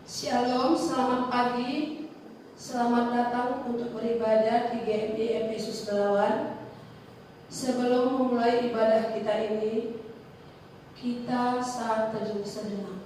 Shalom, selamat pagi. Selamat datang untuk beribadah di GMI Efesus Belawan. Sebelum memulai ibadah kita ini, kita saat teduh sejenak.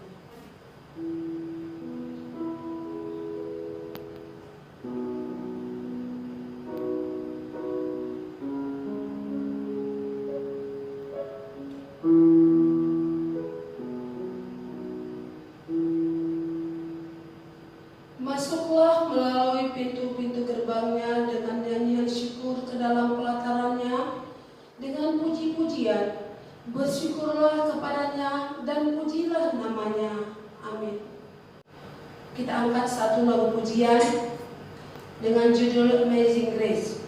Masuklah melalui pintu-pintu gerbangnya dengan nyanyian syukur ke dalam pelatarannya dengan puji-pujian. Bersyukurlah kepadanya dan pujilah namanya. Amin. Kita angkat satu lagu pujian dengan judul Amazing Grace.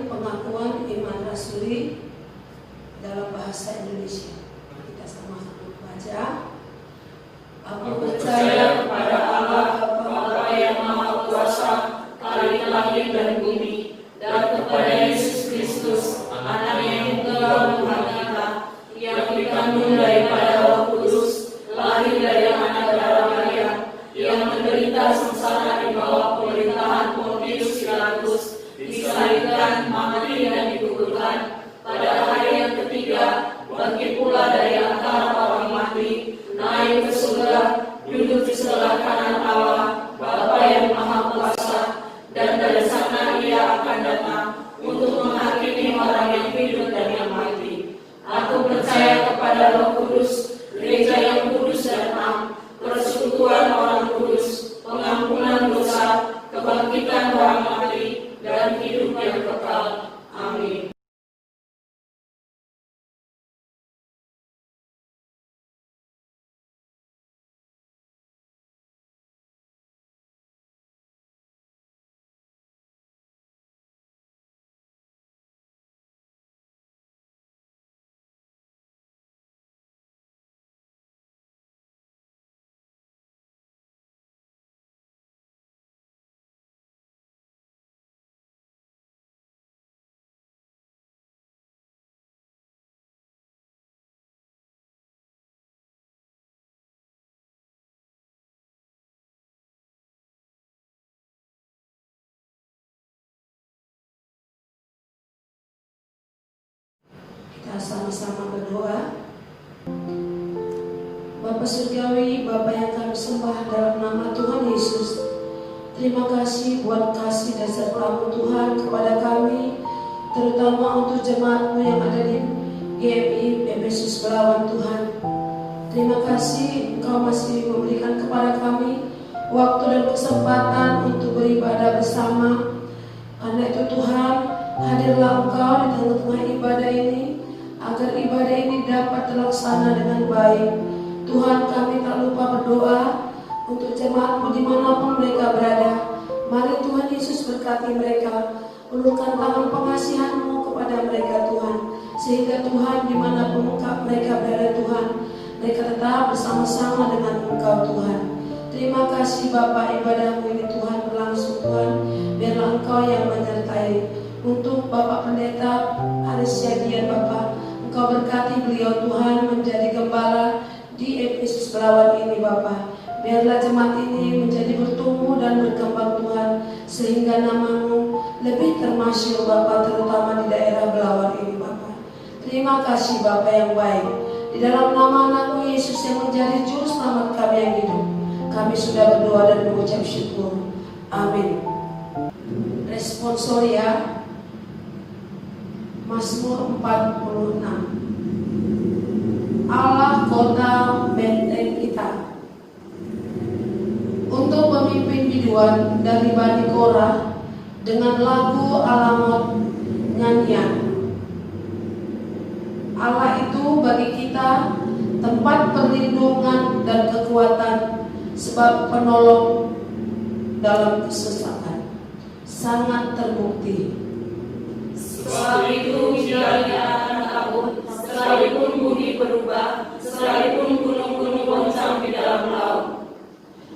Pengakuan iman rasuli dalam bahasa Indonesia. Kita sama-sama baca. Aku percaya kepada Allah Bapa yang Maha Kuasa, Khalik langit dan bumi, dan kepada Yesus Kristus, Anaknya yang tunggal Tuhan kita, yang dikandung daripada Roh Kudus, lahir dari anak darah Maria, yang menderita sengsara di bawah pemerintahan Pontius Pilatus, disalibkan, mati dan dikuburkan, pada hari yang ketiga bangkit pula dari antara orang mati, naik ke surga, duduk di sebelah kanan Allah Bapa yang Maha Kuasa, dan dari sana Ia akan datang untuk menghakimi orang yang hidup dan yang mati. Aku percaya kepada Roh Kudus, gereja yang kudus dan am, persekutuan orang kudus, pengampunan dosa, kebangkitan orang mati, dan hidup yang kekal. Amin. sama-sama berdoa. Bapa Surgawi, Bapa yang kami sembah dalam nama Tuhan Yesus, terima kasih buat kasih dan serta-Mu Tuhan kepada kami, terutama untuk jemaat-Mu yang ada di GMI Efesus Belawan Tuhan. Terima kasih Engkau masih memberikan kepada kami waktu dan kesempatan untuk beribadah bersama. Karena itu Tuhan, hadirlah Engkau di tengah-tengah ibadah ini, agar ibadah ini dapat terlaksana dengan baik. Tuhan, kami tak lupa berdoa untuk jemaat-Mu dimanapun mereka berada. Mari Tuhan Yesus berkati mereka, ulurkan tangan pengasihan-Mu kepada mereka Tuhan, sehingga Tuhan dimanapun mereka berada Tuhan, mereka tetap bersama-sama dengan Engkau Tuhan. Terima kasih Bapa, ibadah-Mu ini Tuhan berlangsung Tuhan, biarlah Engkau yang menyertai. Untuk Bapak Pendeta Aris Yadian Bapak, Engkau berkati beliau Tuhan menjadi gembala di Efesus Belawan ini Bapak. Biarlah jemaat ini menjadi bertumbuh dan berkembang Tuhan, sehingga nama-Mu lebih termasyhur Bapak, terutama di daerah Belawan ini Bapak. Terima kasih Bapak yang baik. Di dalam nama anak-Mu Yesus yang menjadi juru selamat kami yang hidup, kami sudah berdoa dan mengucap syukur. Amin. Responsoria Mazmur 46. Allah kota benteng kita. Untuk pemimpin biduan dari Bani Korah dengan lagu Alamot nyanyian. Allah itu bagi kita tempat perlindungan dan kekuatan, sebab penolong dalam kesusahan. Sangat terbukti. Sebab itu biarnya akan takut, sekalipun bumi berubah, sekalipun gunung-gunung goncang di dalam laut,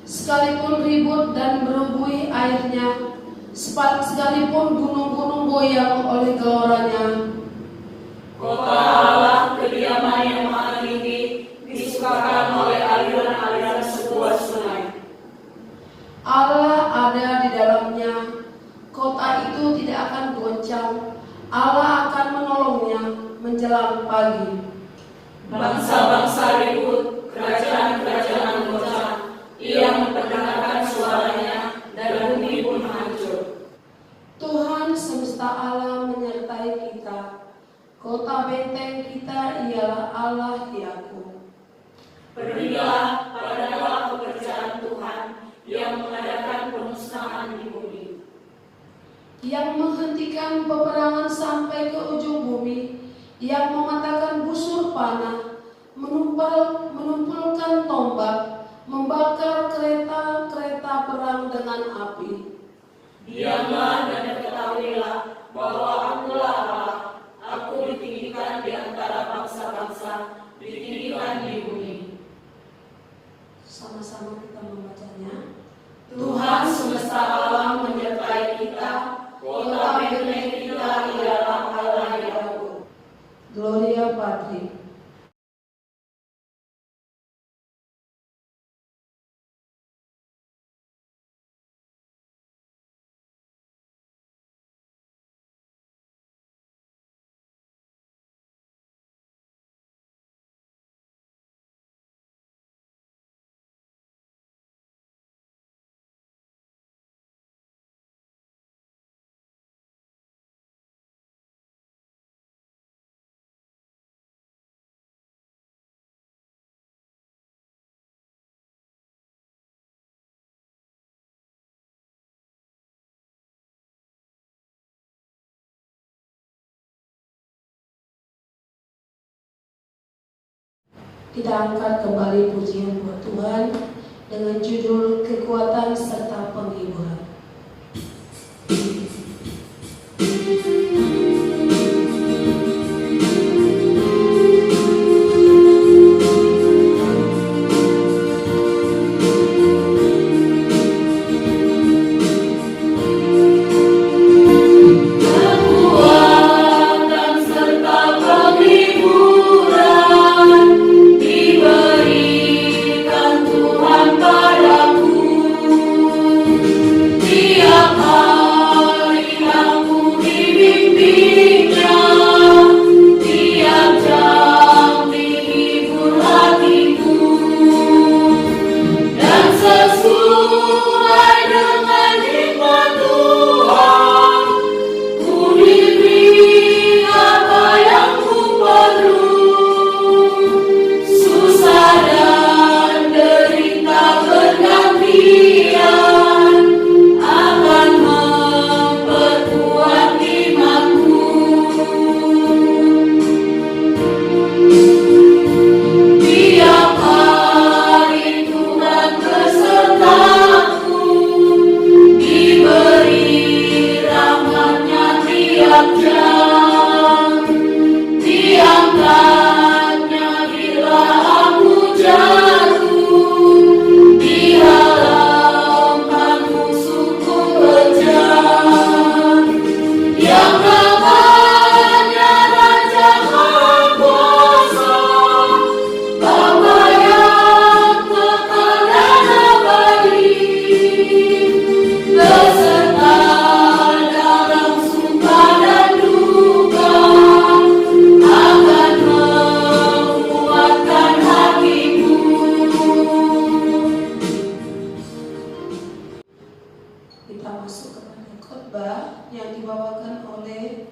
sekalipun ribut dan berubui airnya, sekalipun gunung-gunung goyang oleh geloranya. Kota Allah, kediaman yang maha tinggi, disukakan oleh aliran-aliran sebuah sungai. Allah ada di dalamnya, kota itu tidak akan goncang. Allah akan menolongnya menjelang pagi. Bangsa-bangsa ribut, kerajaan-kerajaan goncang, Ia memperdengarkan suaranya, dan bumi pun hancur. Tuhan semesta alam menyertai kita. Kota benteng kita ialah Allah Yakub. Berilah padalah pekerjaan Tuhan yang mengadakan pemusnahan di bumi, yang menghentikan peperangan sampai ke ujung bumi, yang mematahkan busur panah, menumpulkan tombak, membakar kereta-kereta perang dengan api. Diamlah dan ketahuilah bahwa Akulah Allah. Aku ditinggikan di antara bangsa-bangsa, ditinggikan di bumi. Sama-sama kita membacanya. Tuhan semesta alam menyertai kita, kota benteng kita ialah Allah Yakub. Gloria Patri. Kita angkat kembali pujian buat Tuhan dengan judul kekuatan serta penghiburan. Diberikan Tuhan padaku. panjang, diangkatnya bila aku jatuh, diharamkan musuhku kejam, yang namanya Raja Maha Kuasa, Bapa yang kekal dan abadi, beserta dalam suka dan duka, akan menguatkan hatiku. Kita masuk kepada khotbah yang dibawakan oleh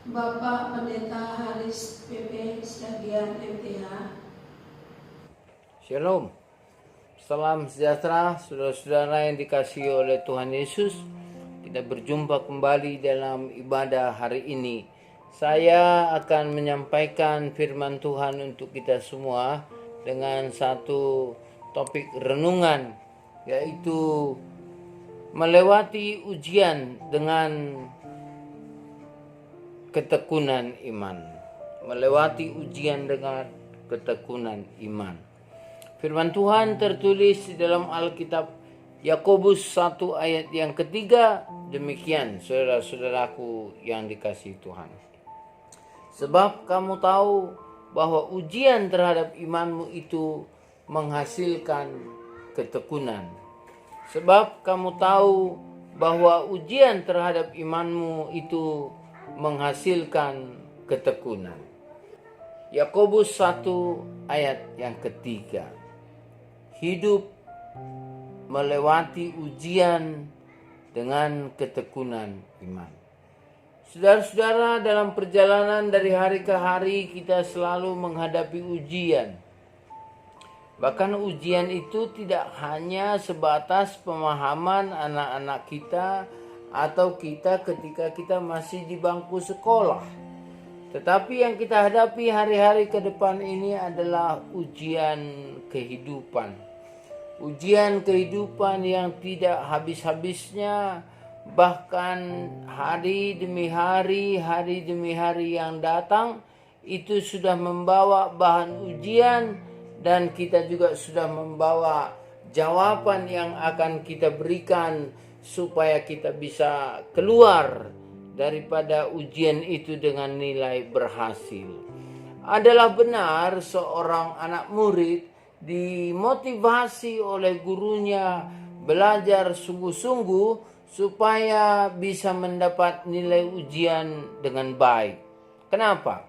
Bapak Pendeta Haris PP Siagian MTH. Shalom, salam sejahtera saudara-saudara yang dikasihi oleh Tuhan Yesus. Kita berjumpa kembali dalam ibadah hari ini. Saya akan menyampaikan firman Tuhan untuk kita semua dengan satu topik renungan, yaitu melewati ujian dengan ketekunan iman. Melewati ujian dengan ketekunan iman. Firman Tuhan tertulis di dalam Alkitab Yakobus 1 ayat yang ketiga. Demikian saudara-saudaraku yang dikasihi Tuhan. Sebab kamu tahu bahwa ujian terhadap imanmu itu menghasilkan ketekunan. Sebab kamu tahu bahwa ujian terhadap imanmu itu menghasilkan ketekunan. Yakobus 1 ayat yang ketiga. Hidup melewati ujian dengan ketekunan iman. Saudara-saudara, dalam perjalanan dari hari ke hari kita selalu menghadapi ujian. Bahkan ujian itu tidak hanya sebatas pemahaman anak-anak kita atau kita ketika kita masih di bangku sekolah. Tetapi yang kita hadapi hari-hari ke depan ini adalah ujian kehidupan. Ujian kehidupan yang tidak habis-habisnya, bahkan hari demi hari yang datang itu sudah membawa bahan ujian, dan kita juga sudah membawa jawaban yang akan kita berikan supaya kita bisa keluar daripada ujian itu dengan nilai berhasil. Adalah benar seorang anak murid dimotivasi oleh gurunya belajar sungguh-sungguh supaya bisa mendapat nilai ujian dengan baik. Kenapa?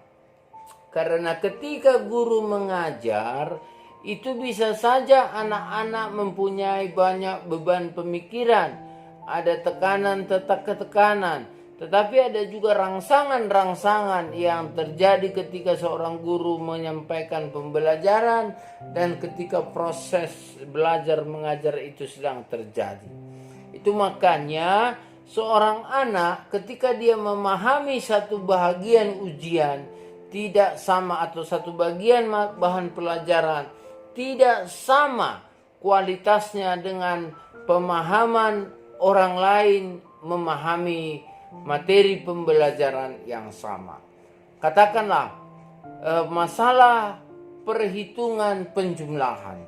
Karena ketika guru mengajar, itu bisa saja anak-anak mempunyai banyak beban pemikiran, ada tekanan. Tetapi ada juga rangsangan-rangsangan yang terjadi ketika seorang guru menyampaikan pembelajaran dan ketika proses belajar mengajar itu sedang terjadi. Itu makanya seorang anak ketika dia memahami satu bahagian ujian tidak sama, atau satu bagian bahan pelajaran tidak sama kualitasnya dengan pemahaman orang lain memahami materi pembelajaran yang sama. Katakanlah masalah perhitungan penjumlahan.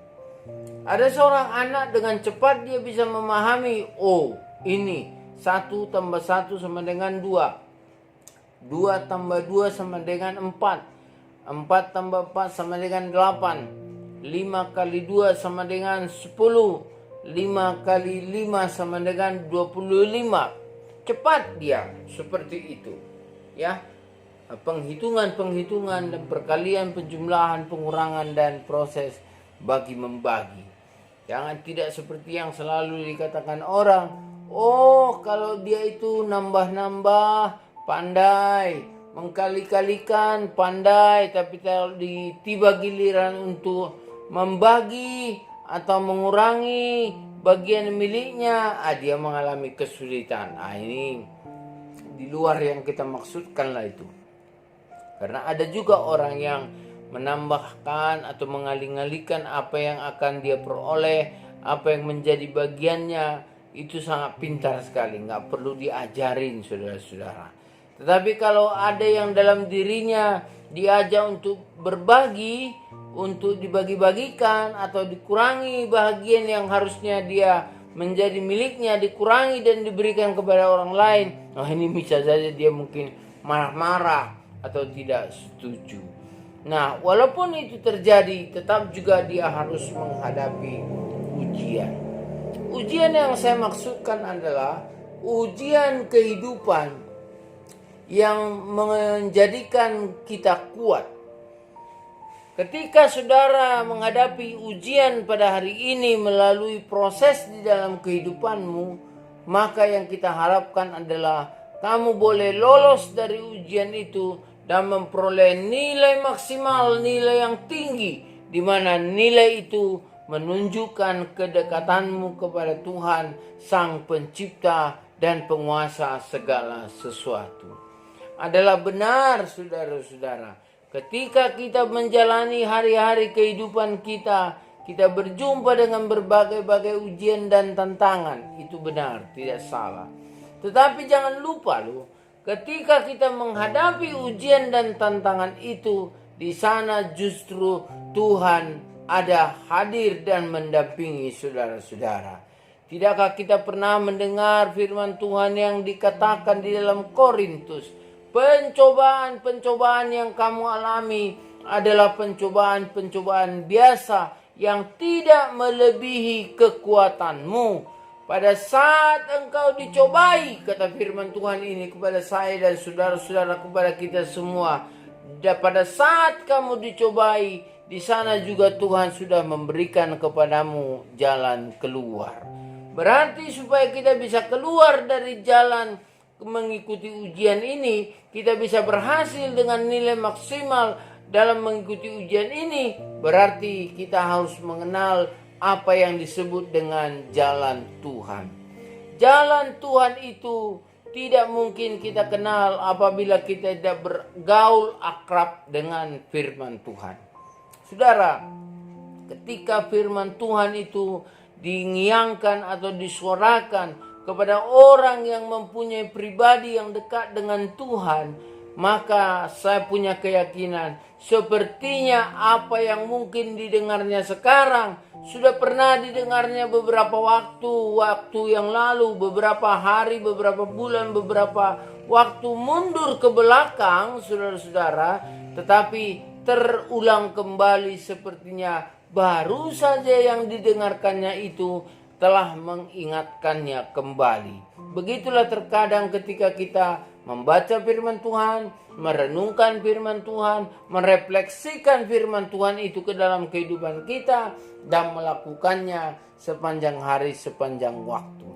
Ada seorang anak dengan cepat dia bisa memahami, oh ini 1 tambah 1 sama dengan 2. 2 tambah 2 sama dengan 4. 4 tambah 4 sama dengan 8. 5 kali 2 sama dengan 10. 5 kali 5 sama dengan 25. Cepat dia seperti itu, ya. Penghitungan dan perkalian, penjumlahan, pengurangan dan proses bagi membagi. Jangan tidak seperti yang selalu dikatakan orang, oh kalau dia itu nambah-nambah pandai, mengkali-kalikan pandai, tapi kalau tiba giliran untuk membagi atau mengurangi bagian miliknya, dia mengalami kesulitan. Ini di luar yang kita maksudkan lah itu. Karena ada juga orang yang menambahkan atau mengalih-alihkan apa yang akan dia peroleh, apa yang menjadi bagiannya, itu sangat pintar sekali, nggak perlu diajarin saudara-saudara. Tetapi kalau ada yang dalam dirinya diajak untuk berbagi, untuk dibagi-bagikan atau dikurangi bahagian yang harusnya dia menjadi miliknya, dikurangi dan diberikan kepada orang lain, ini bisa saja dia mungkin marah-marah atau tidak setuju. Nah, walaupun itu terjadi, tetap juga dia harus menghadapi ujian. Ujian yang saya maksudkan adalah ujian kehidupan yang menjadikan kita kuat. Ketika saudara menghadapi ujian pada hari ini melalui proses di dalam kehidupanmu, maka yang kita harapkan adalah kamu boleh lolos dari ujian itu dan memperoleh nilai maksimal, nilai yang tinggi, di mana nilai itu menunjukkan kedekatanmu kepada Tuhan, Sang Pencipta dan Penguasa segala sesuatu. Adalah benar, saudara-saudara, ketika kita menjalani hari-hari kehidupan kita, kita berjumpa dengan berbagai-bagai ujian dan tantangan. Itu benar, tidak salah. Tetapi jangan lupa loh, ketika kita menghadapi ujian dan tantangan itu, di sana justru Tuhan ada hadir dan mendampingi saudara-saudara. Tidakkah kita pernah mendengar firman Tuhan yang dikatakan di dalam Korintus, pencobaan-pencobaan yang kamu alami adalah pencobaan-pencobaan biasa yang tidak melebihi kekuatanmu. Pada saat engkau dicobai, kata firman Tuhan ini kepada saya dan saudara-saudara, kepada kita semua, dan pada saat kamu dicobai, di sana juga Tuhan sudah memberikan kepadamu jalan keluar. Berarti supaya kita bisa keluar dari jalan mengikuti ujian ini, kita bisa berhasil dengan nilai maksimal dalam mengikuti ujian ini, berarti kita harus mengenal apa yang disebut dengan jalan Tuhan. Jalan Tuhan itu tidak mungkin kita kenal apabila kita tidak bergaul akrab dengan firman Tuhan. Saudara, ketika firman Tuhan itu dingiangkan atau disuarakan kepada orang yang mempunyai pribadi yang dekat dengan Tuhan, maka saya punya keyakinan sepertinya apa yang mungkin didengarnya sekarang sudah pernah didengarnya beberapa waktu yang lalu, beberapa hari, beberapa bulan, beberapa waktu mundur ke belakang, saudara-saudara, tetapi terulang kembali sepertinya baru saja yang didengarkannya itu telah mengingatkannya kembali. Begitulah terkadang ketika kita membaca firman Tuhan, merenungkan firman Tuhan, merefleksikan firman Tuhan itu ke dalam kehidupan kita dan melakukannya sepanjang hari, sepanjang waktu.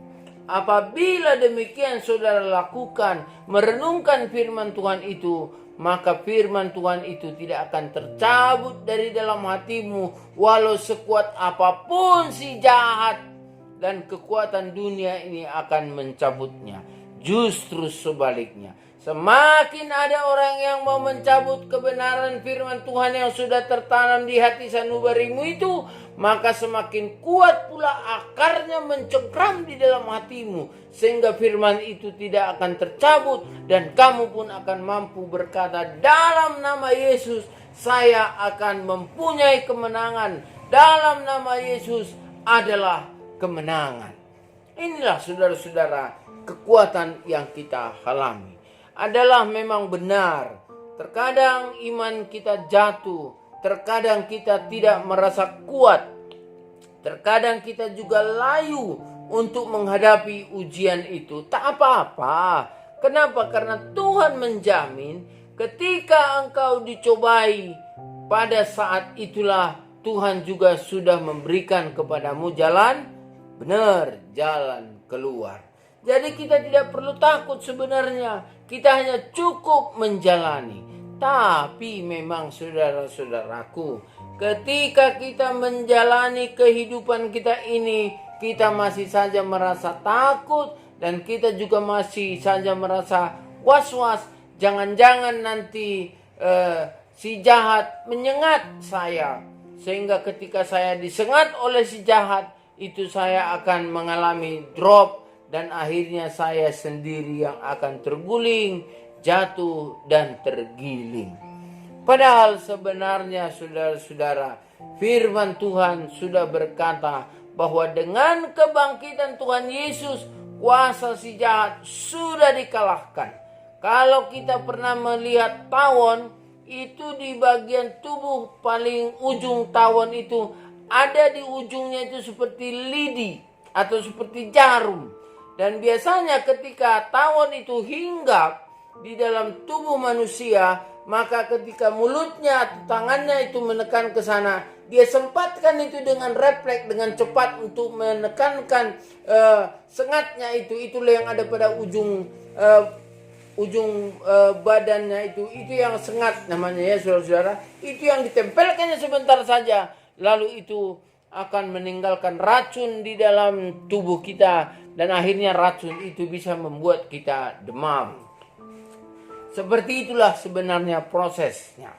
Apabila demikian saudara lakukan, merenungkan firman Tuhan itu, maka firman Tuhan itu tidak akan tercabut dari dalam hatimu walau sekuat apapun si jahat dan kekuatan dunia ini akan mencabutnya. Justru sebaliknya, semakin ada orang yang mau mencabut kebenaran firman Tuhan yang sudah tertanam di hati sanubarimu itu, maka semakin kuat pula akarnya mencengkram di dalam hatimu, sehingga firman itu tidak akan tercabut dan kamu pun akan mampu berkata, dalam nama Yesus saya akan mempunyai kemenangan. Dalam nama Yesus adalah kemenangan. Inilah saudara-saudara kekuatan yang kita alami. Adalah memang benar, terkadang iman kita jatuh, terkadang kita tidak merasa kuat, terkadang kita juga layu untuk menghadapi ujian itu. Tak apa-apa. Kenapa? Karena Tuhan menjamin ketika engkau dicobai, pada saat itulah Tuhan juga sudah memberikan kepadamu jalan benar, jalan keluar. Jadi kita tidak perlu takut sebenarnya. Kita hanya cukup menjalani. Tapi memang saudara-saudaraku, ketika kita menjalani kehidupan kita ini, kita masih saja merasa takut dan kita juga masih saja merasa was-was. Jangan-jangan nanti si jahat menyengat saya, sehingga ketika saya disengat oleh si jahat itu saya akan mengalami drop dan akhirnya saya sendiri yang akan terguling jatuh dan tergiling. Padahal sebenarnya saudara-saudara, firman Tuhan sudah berkata bahwa dengan kebangkitan Tuhan Yesus, kuasa si jahat sudah dikalahkan. Kalau kita pernah melihat tawon, itu di bagian tubuh paling ujung tawon itu ada di ujungnya itu seperti lidi atau seperti jarum. Dan biasanya ketika tawon itu hinggap di dalam tubuh manusia, maka ketika mulutnya atau tangannya itu menekan ke sana, dia sempatkan itu dengan refleks, dengan cepat untuk menekankan sengatnya itu. Itulah yang ada pada ujung badannya itu yang sengat namanya ya saudara-saudara. Itu yang ditempelkannya sebentar saja, lalu itu akan meninggalkan racun di dalam tubuh kita, dan akhirnya racun itu bisa membuat kita demam. Seperti itulah sebenarnya prosesnya.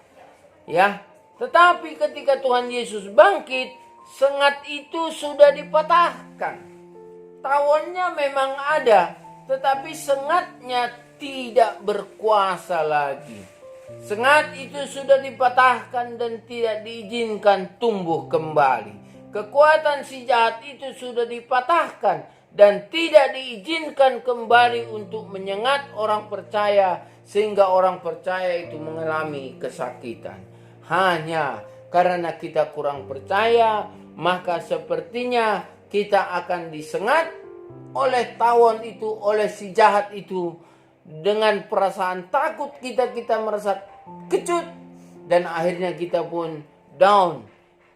Ya. Tetapi ketika Tuhan Yesus bangkit, sengat itu sudah dipatahkan. Tawonnya memang ada, tetapi sengatnya tidak berkuasa lagi. Sengat itu sudah dipatahkan dan tidak diizinkan tumbuh kembali. Kekuatan si jahat itu sudah dipatahkan dan tidak diizinkan kembali untuk menyengat orang percaya, sehingga orang percaya itu mengalami kesakitan. Hanya karena kita kurang percaya, maka sepertinya kita akan disengat oleh tawon itu, oleh si jahat itu. Dengan perasaan takut kita merasa kecut, dan akhirnya kita pun down,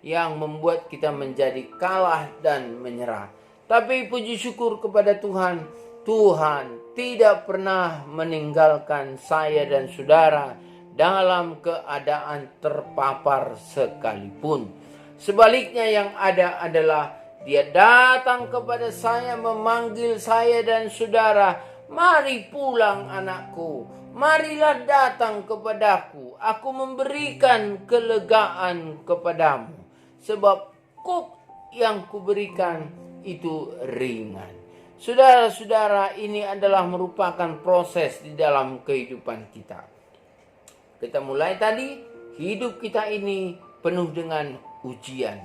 yang membuat kita menjadi kalah dan menyerah. Tapi puji syukur kepada Tuhan, Tuhan tidak pernah meninggalkan saya dan saudara dalam keadaan terpapar sekalipun. Sebaliknya yang ada adalah Dia datang kepada saya, memanggil saya dan saudara, "Mari pulang anakku, marilah datang kepadaku, aku memberikan kelegaan kepadamu. Sebab kuk yang kuberikan itu ringan." Saudara-saudara, ini adalah merupakan proses di dalam kehidupan kita. Kita mulai tadi, hidup kita ini penuh dengan ujian.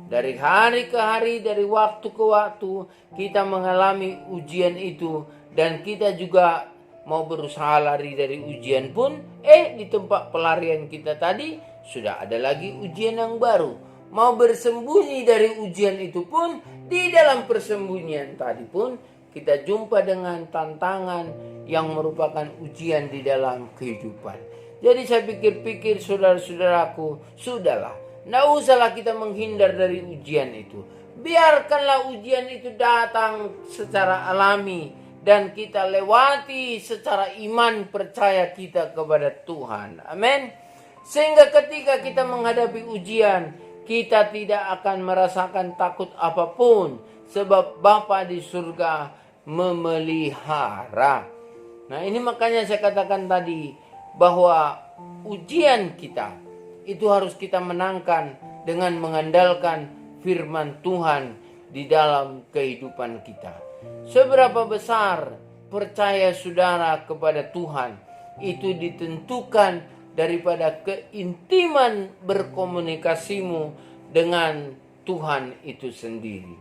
Dari hari ke hari, dari waktu ke waktu, kita mengalami ujian itu. Dan kita juga mau berusaha lari dari ujian pun, di tempat pelarian kita tadi, sudah ada lagi ujian yang baru. Mau bersembunyi dari ujian itu pun, di dalam persembunyian tadi pun, kita jumpa dengan tantangan yang merupakan ujian di dalam kehidupan. Jadi saya pikir-pikir saudara-saudaraku, sudahlah, tidak usahlah kita menghindar dari ujian itu. Biarkanlah ujian itu datang secara alami, dan kita lewati secara iman percaya kita kepada Tuhan. Amin. Sehingga ketika kita menghadapi ujian, kita tidak akan merasakan takut apapun, sebab Bapa di surga memelihara. Nah, ini makanya saya katakan tadi bahwa ujian kita itu harus kita menangkan dengan mengandalkan firman Tuhan di dalam kehidupan kita. Seberapa besar percaya saudara kepada Tuhan itu ditentukan daripada keintiman berkomunikasimu dengan Tuhan itu sendiri.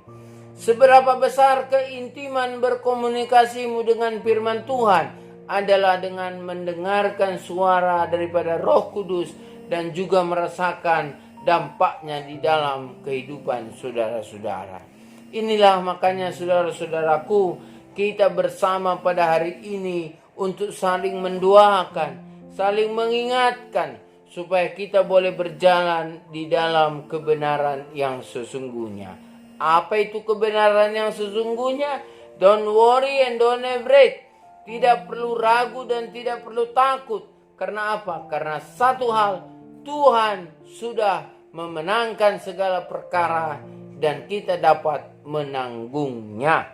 Seberapa besar keintiman berkomunikasimu dengan firman Tuhan adalah dengan mendengarkan suara daripada Roh Kudus dan juga merasakan dampaknya di dalam kehidupan saudara-saudara. Inilah makanya saudara-saudaraku, kita bersama pada hari ini untuk saling mendoakan, saling mengingatkan, supaya kita boleh berjalan di dalam kebenaran yang sesungguhnya. Apa itu kebenaran yang sesungguhnya? Don't worry and don't afraid. Tidak perlu ragu dan tidak perlu takut. Karena apa? Karena satu hal, Tuhan sudah memenangkan segala perkara dan kita dapat menanggungnya.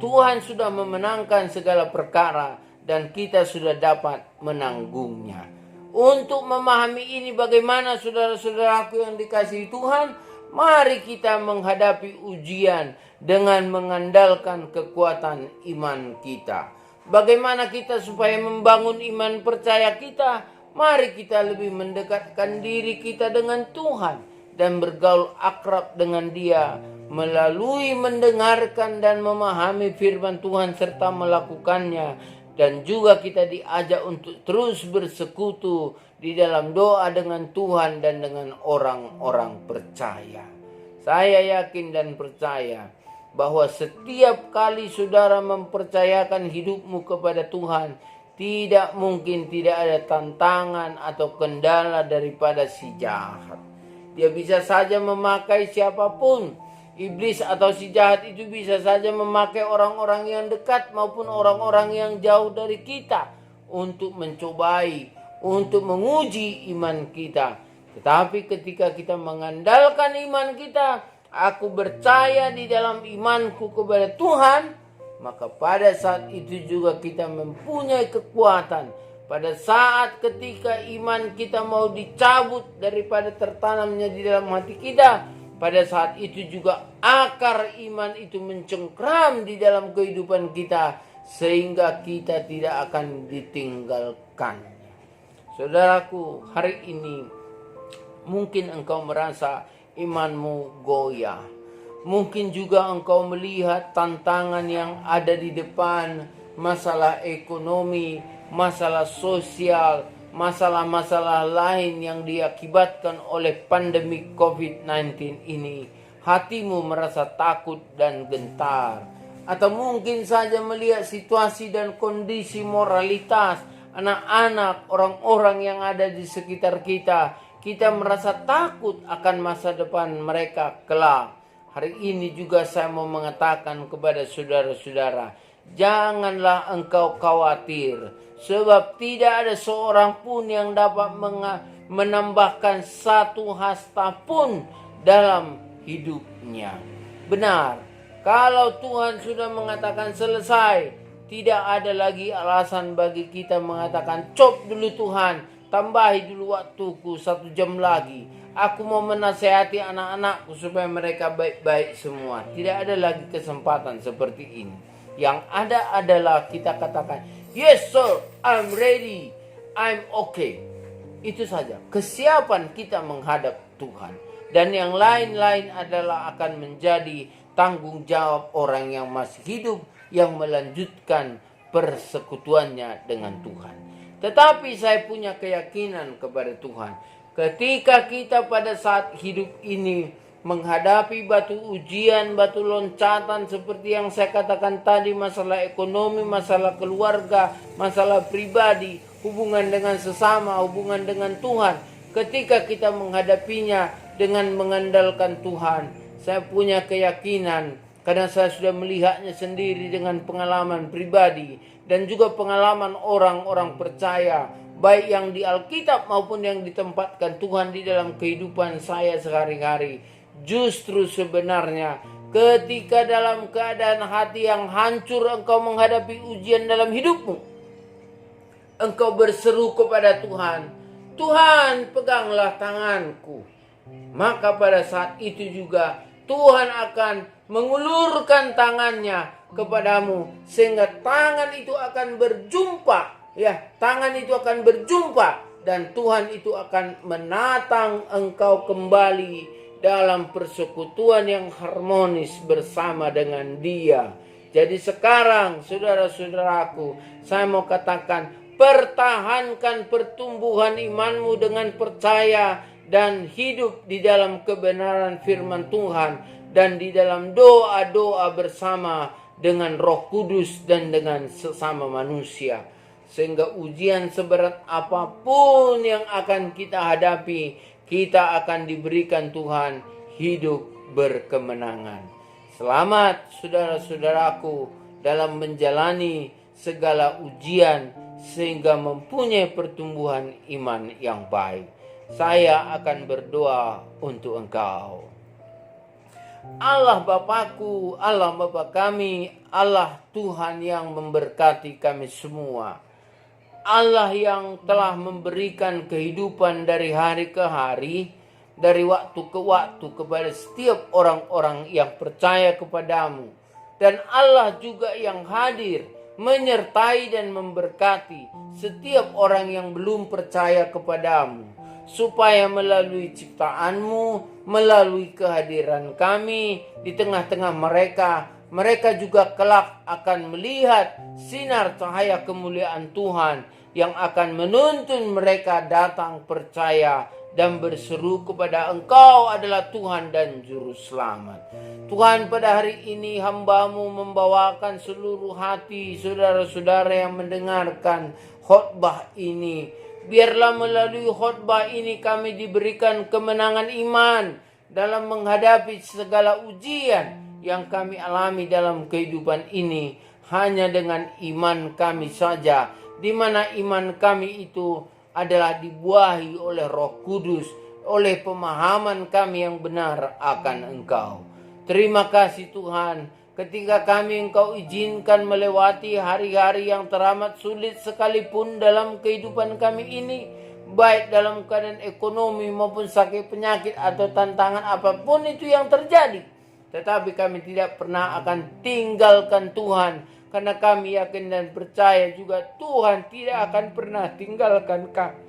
Tuhan sudah memenangkan segala perkara dan kita sudah dapat menanggungnya. Untuk memahami ini bagaimana saudara-saudaraku yang dikasihi Tuhan, mari kita menghadapi ujian dengan mengandalkan kekuatan iman kita. Bagaimana kita supaya membangun iman percaya kita? Mari kita lebih mendekatkan diri kita dengan Tuhan dan bergaul akrab dengan Dia melalui mendengarkan dan memahami firman Tuhan serta melakukannya. Dan juga kita diajak untuk terus bersekutu di dalam doa dengan Tuhan dan dengan orang-orang percaya. Saya yakin dan percaya bahwa setiap kali saudara mempercayakan hidupmu kepada Tuhan, tidak mungkin tidak ada tantangan atau kendala daripada si jahat. Dia bisa saja memakai siapapun. Iblis atau si jahat itu bisa saja memakai orang-orang yang dekat maupun orang-orang yang jauh dari kita untuk mencobai, untuk menguji iman kita. Tetapi ketika kita mengandalkan iman kita, aku percaya di dalam imanku kepada Tuhan, maka pada saat itu juga kita mempunyai kekuatan. Pada saat ketika iman kita mau dicabut daripada tertanamnya di dalam hati kita, pada saat itu juga akar iman itu mencengkram di dalam kehidupan kita, sehingga kita tidak akan ditinggalkan. Saudaraku, hari ini mungkin engkau merasa imanmu goyah. Mungkin juga engkau melihat tantangan yang ada di depan, masalah ekonomi, masalah sosial, masalah-masalah lain yang diakibatkan oleh pandemi COVID-19 ini. Hatimu merasa takut dan gentar. Atau mungkin saja melihat situasi dan kondisi moralitas anak-anak, orang-orang yang ada di sekitar kita. Kita merasa takut akan masa depan mereka kelak. Hari ini juga saya mau mengatakan kepada saudara-saudara, janganlah engkau khawatir, sebab tidak ada seorang pun yang dapat menambahkan satu hasta pun dalam hidupnya. Benar, kalau Tuhan sudah mengatakan selesai, tidak ada lagi alasan bagi kita mengatakan, cop dulu Tuhan, tambahi dulu waktuku 1 jam lagi. Aku mau menasehati anak-anakku supaya mereka baik-baik semua. Tidak ada lagi kesempatan seperti ini. Yang ada adalah kita katakan, yes sir, I'm ready, I'm okay. Itu saja kesiapan kita menghadap Tuhan. Dan yang lain-lain adalah akan menjadi tanggung jawab orang yang masih hidup, yang melanjutkan persekutuannya dengan Tuhan. Tetapi saya punya keyakinan kepada Tuhan. Ketika kita pada saat hidup ini menghadapi batu ujian, batu loncatan seperti yang saya katakan tadi, masalah ekonomi, masalah keluarga, masalah pribadi, hubungan dengan sesama, hubungan dengan Tuhan. Ketika kita menghadapinya dengan mengandalkan Tuhan, saya punya keyakinan karena saya sudah melihatnya sendiri dengan pengalaman pribadi dan juga pengalaman orang-orang percaya, baik yang di Alkitab maupun yang ditempatkan Tuhan di dalam kehidupan saya sehari-hari. Justru sebenarnya ketika dalam keadaan hati yang hancur engkau menghadapi ujian dalam hidupmu, engkau berseru kepada Tuhan, Tuhan peganglah tanganku. Maka pada saat itu juga Tuhan akan mengulurkan tangannya kepadamu, sehingga tangan itu akan berjumpa. Tangan itu akan berjumpa dan Tuhan itu akan menatang engkau kembali dalam persekutuan yang harmonis bersama dengan Dia. Jadi sekarang saudara-saudaraku, saya mau katakan, pertahankan pertumbuhan imanmu dengan percaya dan hidup di dalam kebenaran firman Tuhan dan di dalam doa-doa bersama dengan Roh Kudus dan dengan sesama manusia. Sehingga ujian seberat apapun yang akan kita hadapi, kita akan diberikan Tuhan hidup berkemenangan. Selamat saudara-saudaraku dalam menjalani segala ujian sehingga mempunyai pertumbuhan iman yang baik. Saya akan berdoa untuk engkau. Allah Bapakku, Allah Bapa kami, Allah Tuhan yang memberkati kami semua. Allah yang telah memberikan kehidupan dari hari ke hari, dari waktu ke waktu kepada setiap orang-orang yang percaya kepadamu. Dan Allah juga yang hadir menyertai dan memberkati setiap orang yang belum percaya kepadamu, supaya melalui ciptaanmu, melalui kehadiran kami di tengah-tengah mereka, mereka juga kelak akan melihat sinar cahaya kemuliaan Tuhan yang akan menuntun mereka datang percaya dan berseru kepada Engkau adalah Tuhan dan Juru Selamat. Tuhan, pada hari ini hamba-Mu membawakan seluruh hati saudara-saudara yang mendengarkan khotbah ini. Biarlah melalui khotbah ini kami diberikan kemenangan iman dalam menghadapi segala ujian yang kami alami dalam kehidupan ini. Hanya dengan iman kami saja, di mana iman kami itu adalah dibuahi oleh Roh Kudus, oleh pemahaman kami yang benar akan Engkau. Terima kasih Tuhan, ketika kami Engkau izinkan melewati hari-hari yang teramat sulit sekalipun dalam kehidupan kami ini, baik dalam keadaan ekonomi maupun sakit penyakit atau tantangan apapun itu yang terjadi. Tetapi kami tidak pernah akan tinggalkan Tuhan, karena kami yakin dan percaya juga Tuhan tidak akan pernah tinggalkan kami.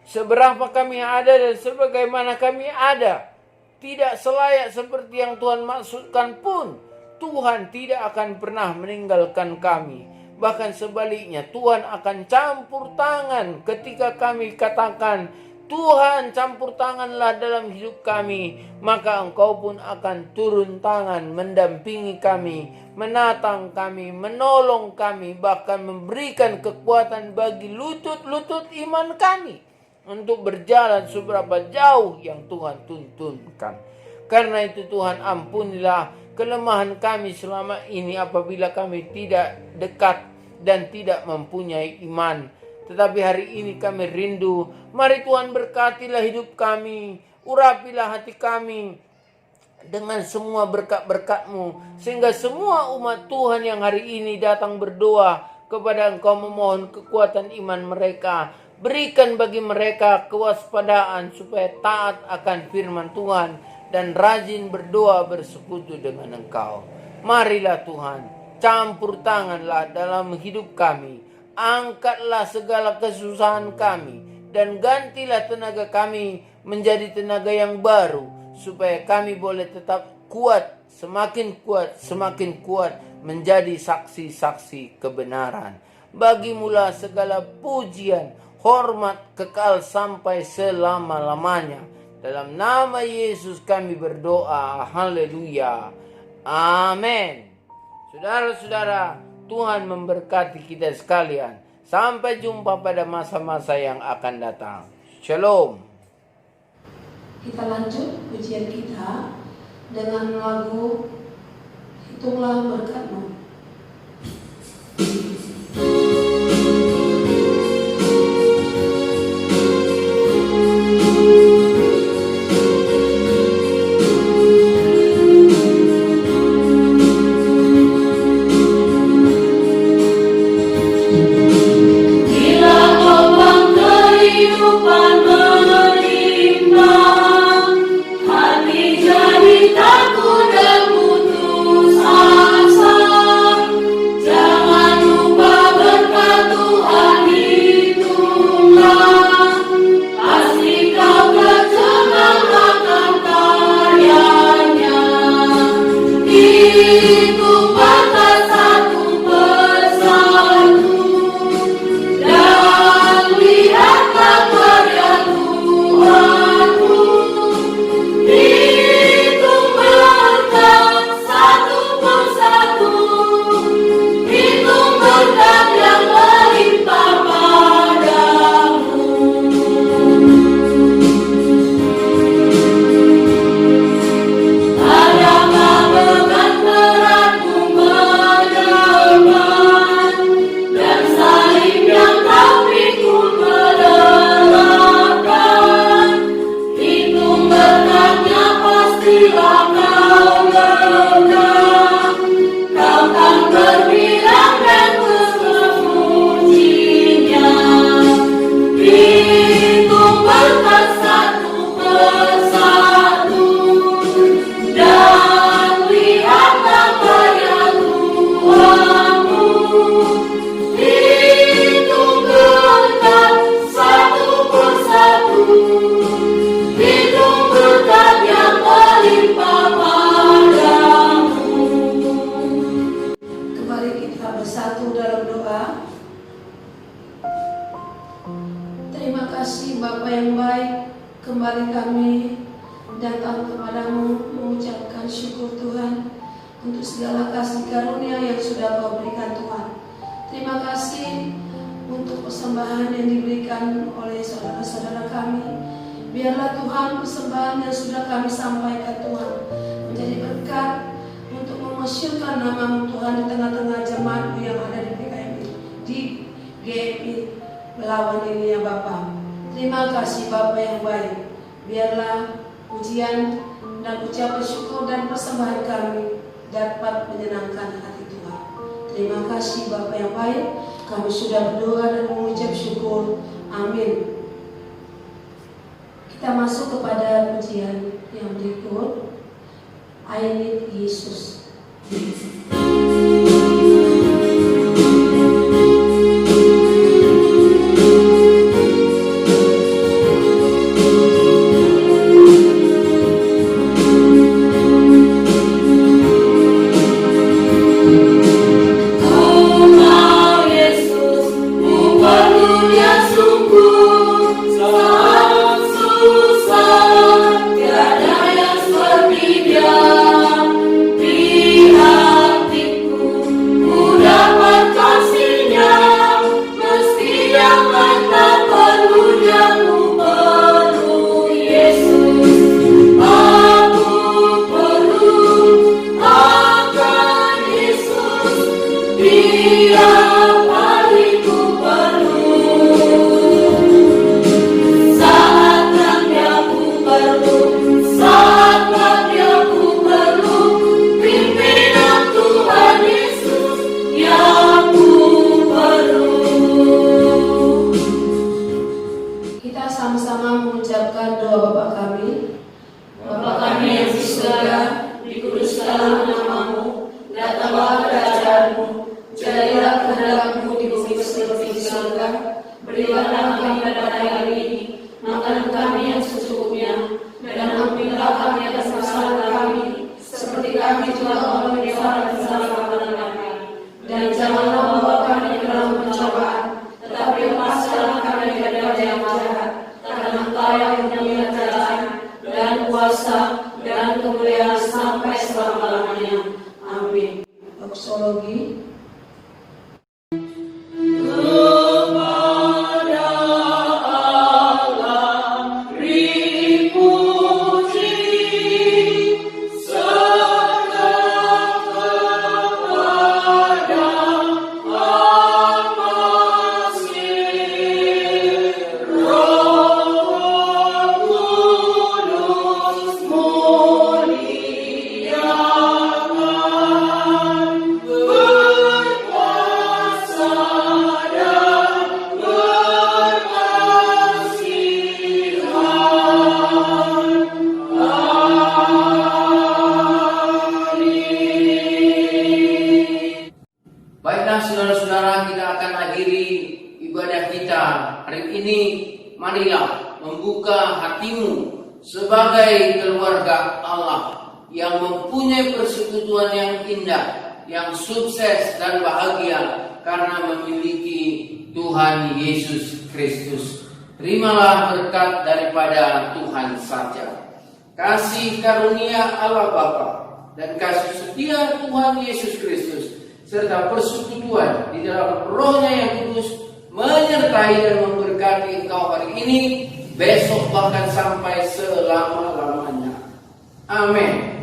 Seberapa kami ada dan sebagaimana kami ada, tidak selayak seperti yang Tuhan maksudkan pun, Tuhan tidak akan pernah meninggalkan kami. Bahkan sebaliknya, Tuhan akan campur tangan ketika kami katakan, Tuhan campur tanganlah dalam hidup kami, maka Engkau pun akan turun tangan mendampingi kami, menatang kami, menolong kami, bahkan memberikan kekuatan bagi lutut-lutut iman kami untuk berjalan seberapa jauh yang Tuhan tuntunkan. Karena itu Tuhan, ampunilah kelemahan kami selama ini apabila kami tidak dekat dan tidak mempunyai iman. Tetapi hari ini kami rindu. Mari Tuhan berkatilah hidup kami. Urapilah hati kami dengan semua berkat-berkat-Mu. Sehingga semua umat Tuhan yang hari ini datang berdoa kepada Engkau memohon kekuatan iman mereka. Berikan bagi mereka kewaspadaan supaya taat akan firman Tuhan dan rajin berdoa bersekutu dengan Engkau. Marilah Tuhan, campur tanganlah dalam hidup kami. Angkatlah segala kesusahan kami dan gantilah tenaga kami menjadi tenaga yang baru, supaya kami boleh tetap kuat, semakin kuat menjadi saksi-saksi kebenaran. Bagimulah segala pujian, hormat kekal sampai selama-lamanya. Dalam nama Yesus kami berdoa. Haleluya. Amin. Saudara-saudara, Tuhan memberkati kita sekalian. Sampai jumpa pada masa-masa yang akan datang. Shalom. Kita lanjut pujian kita dengan lagu Hitunglah Berkat-Mu. Takut dan putus asa, jangan lupa. Terima kasih Bapa yang baik, kembali kami datang kepadamu mengucapkan syukur Tuhan untuk segala kasih karunia yang sudah Kau berikan Tuhan. Terima kasih untuk persembahan yang diberikan oleh saudara-saudara kami. Biarlah Tuhan persembahan yang sudah kami sampaikan Tuhan menjadi berkat untuk memusyirkan nama-Mu Tuhan di tengah-tengah jemaat-Mu yang ada di PKM di GMI Belawan ini ya Bapa. Terima kasih Bapa yang baik. Biarlah pujian dan ucapan syukur dan persembahan kami dapat menyenangkan hati Tuhan. Terima kasih Bapa yang baik. Kami sudah berdoa dan mengucap syukur. Amin. Kita masuk kepada pujian yang berikut. I need Yesus. Doksologi. Baiklah saudara-saudara, kita akan akhiri ibadah kita hari ini. Marilah membuka hatimu sebagai keluarga Allah yang mempunyai persekutuan yang indah, yang sukses dan bahagia karena memiliki Tuhan Yesus Kristus. Terimalah berkat daripada Tuhan saja. Kasih karunia Allah Bapa dan kasih setia Tuhan Yesus Kristus serta persekutuan di dalam Roh-Nya yang kudus menyertai dan memberkati engkau hari ini, besok bahkan sampai selama-lamanya. Amin.